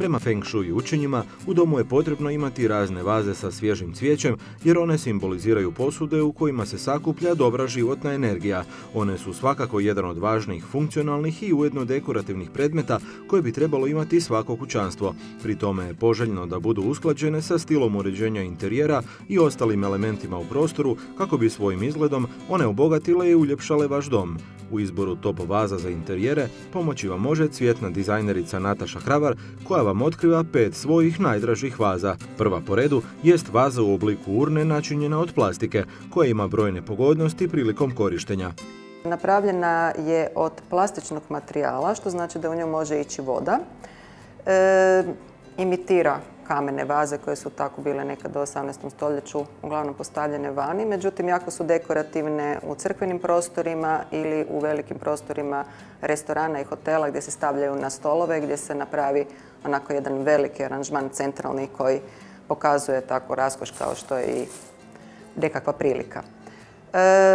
Prema Feng Shui učenjima, u domu je potrebno imati razne vaze sa svježim cvijećem, jer one simboliziraju posude u kojima se sakuplja dobra životna energija. One su svakako jedan od važnijih funkcionalnih i ujedno dekorativnih predmeta koje bi trebalo imati svako kućanstvo. Pri tome je poželjno da budu usklađene sa stilom uređenja interijera i ostalim elementima u prostoru kako bi svojim izgledom one obogatile i uljepšale vaš dom. U izboru top vaza za interijere pomoći vam može cvjetna dizajnerica Nataša Hravar, koja vam otkriva 5 svojih najdražih vaza. Prva po redu jest vaza u obliku urne načinjena od plastike, koja ima brojne pogodnosti prilikom korištenja. Napravljena je od plastičnog materijala, što znači da u nju može ići voda. Imitira kamene vaze koje su tako bile nekad u 18. stoljeću uglavnom postavljene vani, međutim jako su dekorativne u crkvenim prostorima ili u velikim prostorima restorana i hotela gdje se stavljaju na stolove, gdje se napravi onako jedan veliki aranžman centralni koji pokazuje tako raskoš kao što je i nekakva prilika.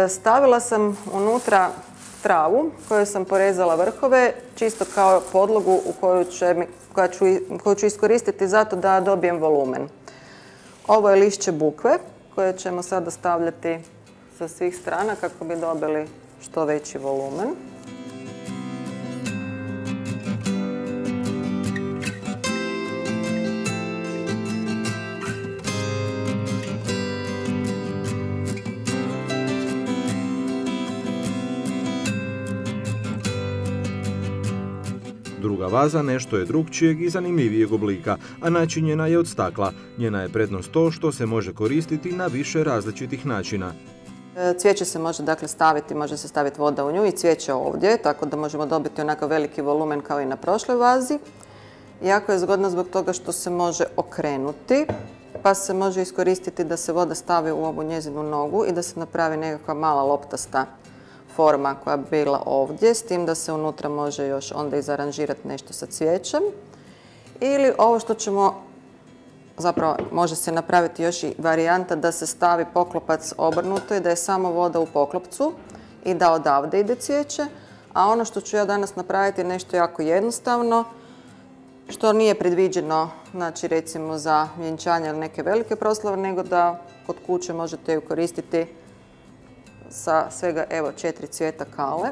Stavila sam unutra travu koju sam porezala vrhove, čisto kao podlogu u koju ću iskoristiti zato da dobijem volumen. Ovo je lišće bukve koje ćemo sada stavljati sa svih strana kako bi dobili što veći volumen. Druga vaza nešto je drukčijeg i zanimljivijeg oblika, a načinjena je od stakla. Njena je prednost to što se može koristiti na više različitih načina. Cvijeće se može dakle staviti, može se staviti voda u nju i cvijeće ovdje, tako da možemo dobiti onako veliki volumen kao i na prošloj vazi. Jako je zgodno zbog toga što se može okrenuti, pa se može iskoristiti da se voda stavi u ovu njezinu nogu i da se napravi nekakva mala loptasta forma koja bi bila ovdje, s tim da se unutra može još onda izaranžirati nešto sa cvijećem. Ili ovo što ćemo, zapravo može se napraviti još i varijanta da se stavi poklopac obrnuto i da je samo voda u poklopcu i da odavde ide cvijeće. A ono što ću ja danas napraviti je nešto jako jednostavno, što nije predviđeno, znači recimo za vjenčanje ili neke velike proslave, nego da kod kuće možete ju koristiti sa svega evo 4 cvijeta kale.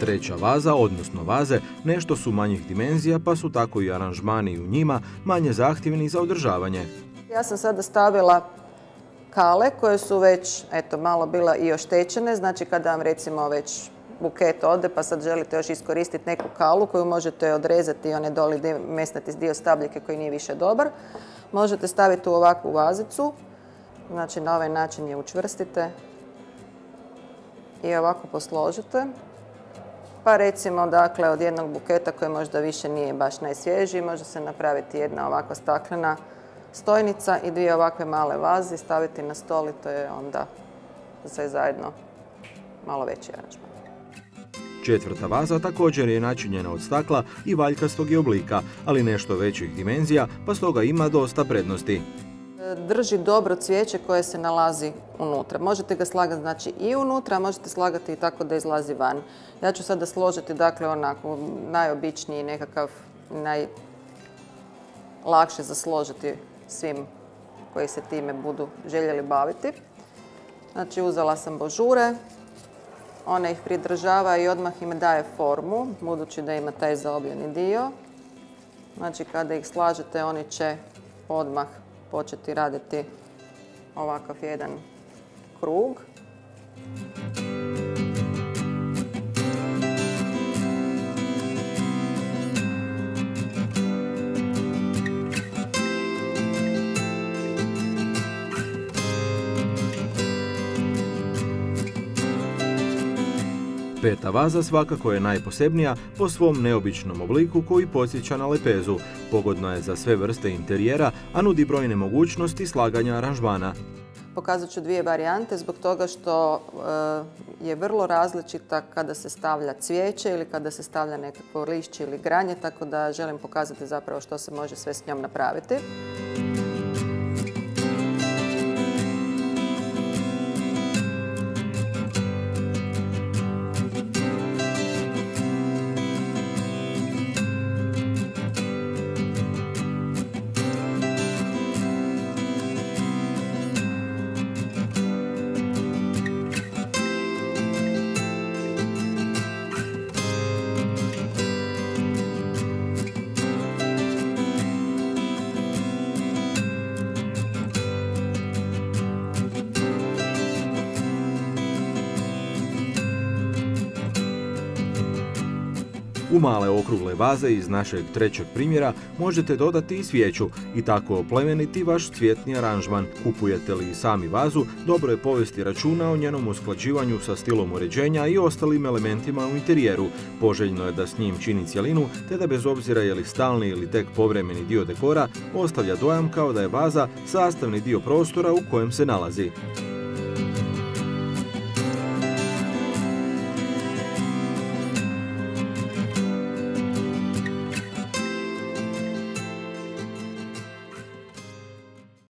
Treća vaza, odnosno vaze, nešto su manjih dimenzija, pa su tako i aranžmani u njima manje zahtjevni za održavanje. Ja sam sada stavila kale koje su već malo bila i oštećene, znači kada vam recimo već buket ode pa sad želite još iskoristiti neku kalu koju možete odrezati i one doli mesnati dio stabljike koji nije više dobar, možete staviti u ovakvu vazicu, znači na ovaj način je učvrstite i ovako posložite. Pa recimo dakle od jednog buketa koji možda više nije baš najsvježiji može se napraviti jedna ovakva staklena stojnica i 2 ovakve male vaze, staviti na stol i to je onda sve zajedno malo veći aranžman. Četvrta vaza također je načinjena od stakla i valjkastog je oblika, ali nešto većih dimenzija, pa stoga ima dosta prednosti. Drži dobro cvijeće koje se nalazi unutra. Možete ga slagati znači i unutra, a možete slagati i tako da izlazi van. Ja ću sada složiti dakle onako najobičniji nekakav, najlakše za složiti svim koji se time budu željeli baviti. Znači uzela sam božure, ona ih pridržava i odmah im daje formu, budući da ima taj zaobljeni dio. Znači kada ih slažete oni će odmah početi raditi ovakav jedan krug. 5. vaza svakako je najposebnija po svom neobičnom obliku koji podsjeća na lepezu. Pogodna je za sve vrste interijera, a nudi brojne mogućnosti slaganja aranžmana. Pokazat ću dvije varijante zbog toga što je vrlo različita kada se stavlja cvijeće ili kada se stavlja nekakvo lišće ili granje, tako da želim pokazati zapravo što se može sve s njom napraviti. U male okrugle vaze iz našeg trećeg primjera možete dodati i svijeću i tako oplemeniti vaš cvjetni aranžman. Kupujete li sami vazu, dobro je povesti računa o njenom usklađivanju sa stilom uređenja i ostalim elementima u interijeru. Poželjno je da s njim čini cjelinu, te da bez obzira je li stalni ili tek povremeni dio dekora, ostavlja dojam kao da je vaza sastavni dio prostora u kojem se nalazi.